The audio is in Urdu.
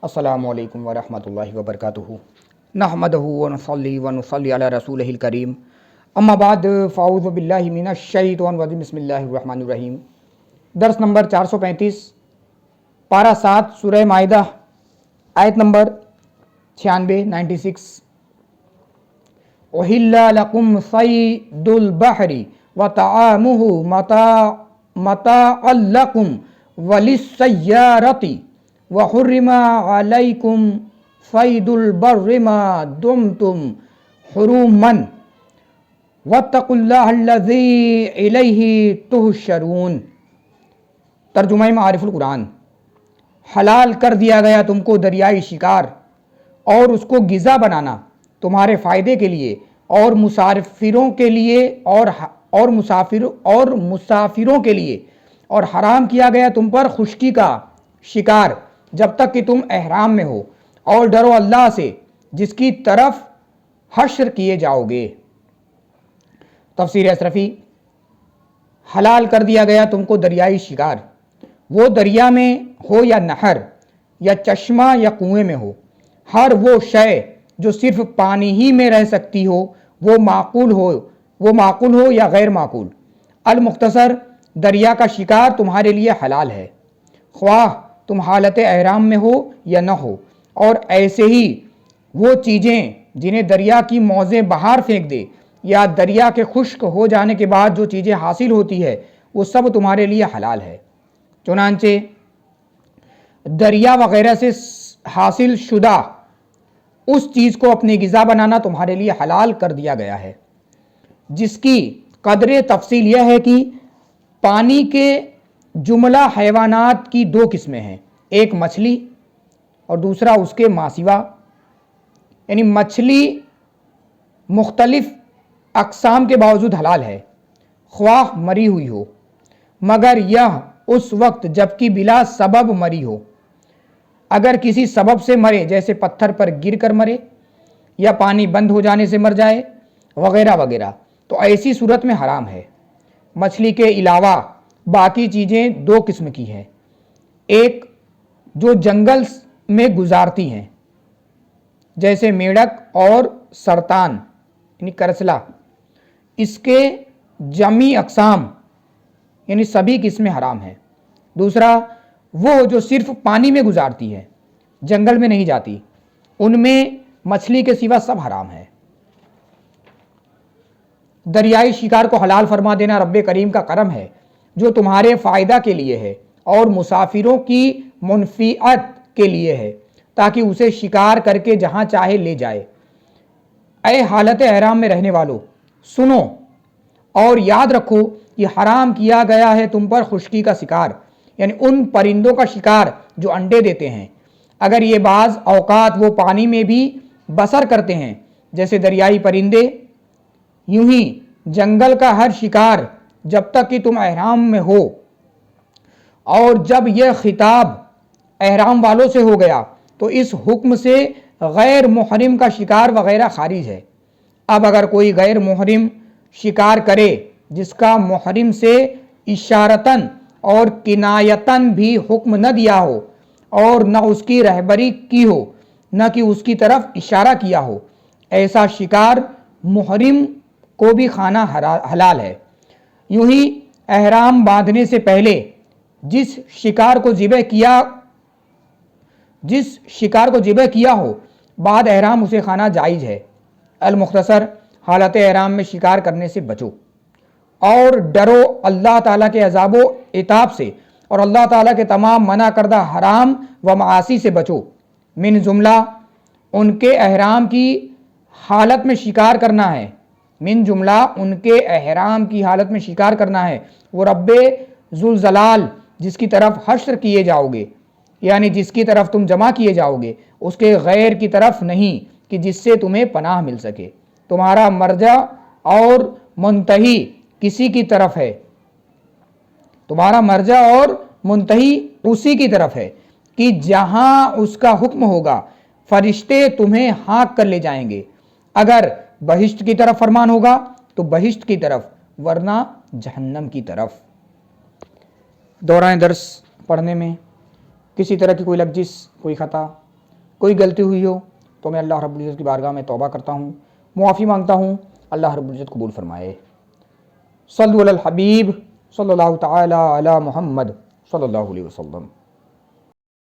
السلام علیکم ورحمۃ اللہ وبرکاتہ نحمدہ ونصلی علی رسولہ الکریم اما بعد فاعوذ باللہ من الشیطان الرجیم بسم اللہ الرحمن الرحیم۔ درس نمبر 435 پارہ 7 سورہ مائدہ آیت نمبر 96 احل لکم صید البحر وطعامہ متاعا لکم وللسیارۃ وحرم علیکم صید البر ما دمتم حرما واتقوا اللہ الذی الیہ تحشرون۔ ترجمہ معارف القرآن۔ حلال کر دیا گیا تم کو دریائی شکار اور اس کو غذا بنانا تمہارے فائدے کے لیے اور مسافروں کے لیے اور مسافروں کے لیے، اور حرام کیا گیا تم پر خشکی کا شکار جب تک کہ تم احرام میں ہو، اور ڈرو اللہ سے جس کی طرف حشر کیے جاؤ گے۔ تفسیر اشرفی۔ حلال کر دیا گیا تم کو دریائی شکار، وہ دریا میں ہو یا نہر یا چشمہ یا کنویں میں ہو، ہر وہ شے جو صرف پانی ہی میں رہ سکتی ہو، وہ معقول ہو یا غیر معقول۔ المختصر، دریا کا شکار تمہارے لیے حلال ہے، خواہ تم حالت احرام میں ہو یا نہ ہو، اور ایسے ہی وہ چیزیں جنہیں دریا کی موجیں باہر پھینک دے یا دریا کے خشک ہو جانے کے بعد جو چیزیں حاصل ہوتی ہے وہ سب تمہارے لیے حلال ہے۔ چنانچہ دریا وغیرہ سے حاصل شدہ اس چیز کو اپنی غذا بنانا تمہارے لیے حلال کر دیا گیا ہے، جس کی قدر تفصیل یہ ہے کہ پانی کے جملہ حیوانات کی دو قسمیں ہیں، ایک مچھلی اور دوسرا اس کے ماسوا۔ یعنی مچھلی مختلف اقسام کے باوجود حلال ہے، خواہ مری ہوئی ہو، مگر یہ اس وقت جب کہ بلا سبب مری ہو۔ اگر کسی سبب سے مرے، جیسے پتھر پر گر کر مرے یا پانی بند ہو جانے سے مر جائے وغیرہ وغیرہ، تو ایسی صورت میں حرام ہے۔ مچھلی کے علاوہ باقی چیزیں دو قسم کی ہیں، ایک جو جنگل میں گزارتی ہیں جیسے میڈک اور سرطان یعنی کرسلا، اس کے جمعی اقسام یعنی سبھی قسمیں حرام ہیں۔ دوسرا وہ جو صرف پانی میں گزارتی ہے، جنگل میں نہیں جاتی، ان میں مچھلی کے سوا سب حرام ہے۔ دریائی شکار کو حلال فرما دینا رب کریم کا کرم ہے جو تمہارے فائدہ کے لیے ہے اور مسافروں کی منفعت کے لیے ہے، تاکہ اسے شکار کر کے جہاں چاہے لے جائے۔ اے حالت احرام میں رہنے والو، سنو اور یاد رکھو یہ حرام کیا گیا ہے تم پر خشکی کا شکار، یعنی ان پرندوں کا شکار جو انڈے دیتے ہیں، اگر یہ بعض اوقات وہ پانی میں بھی بسر کرتے ہیں جیسے دریائی پرندے۔ یوں ہی جنگل کا ہر شکار جب تک کہ تم احرام میں ہو، اور جب یہ خطاب احرام والوں سے ہو گیا تو اس حکم سے غیر محرم کا شکار وغیرہ خارج ہے۔ اب اگر کوئی غیر محرم شکار کرے جس کا محرم سے اشارتاً اور کنایتاً بھی حکم نہ دیا ہو، اور نہ اس کی رہبری کی ہو، نہ کہ اس کی طرف اشارہ کیا ہو، ایسا شکار محرم کو بھی کھانا حلال ہے۔ یوں ہی احرام باندھنے سے پہلے جس شکار کو ذبح کیا ہو، بعد احرام اسے کھانا جائز ہے۔ المختصر، حالت احرام میں شکار کرنے سے بچو اور ڈرو اللہ تعالیٰ کے عذاب و عتاب سے، اور اللہ تعالیٰ کے تمام منع کردہ حرام و معاصی سے بچو۔ من جملہ ان کے احرام کی حالت میں شکار کرنا ہے، وہ رب ذوالجلال جس کی طرف حشر کیے جاؤ گے، یعنی جس کی طرف تم جمع کیے جاؤ گے، اس کے غیر کی طرف نہیں کہ جس سے تمہیں پناہ مل سکے۔ تمہارا مرجع اور منتہی کسی کی طرف ہے، تمہارا مرجع اور منتہی اسی کی طرف ہے کہ جہاں اس کا حکم ہوگا فرشتے تمہیں ہانک کر لے جائیں گے۔ اگر بہشت کی طرف فرمان ہوگا تو بہشت کی طرف، ورنہ جہنم کی طرف۔ دوران درس پڑھنے میں کسی طرح کی کوئی لغزش، کوئی خطا کوئی غلطی ہوئی ہو تو میں اللہ رب العزت کی بارگاہ میں توبہ کرتا ہوں، معافی مانگتا ہوں، اللہ رب العزت قبول فرمائے۔ صلو علی الحبیب صلی اللہ تعالی علی محمد صلی اللہ علیہ وسلم۔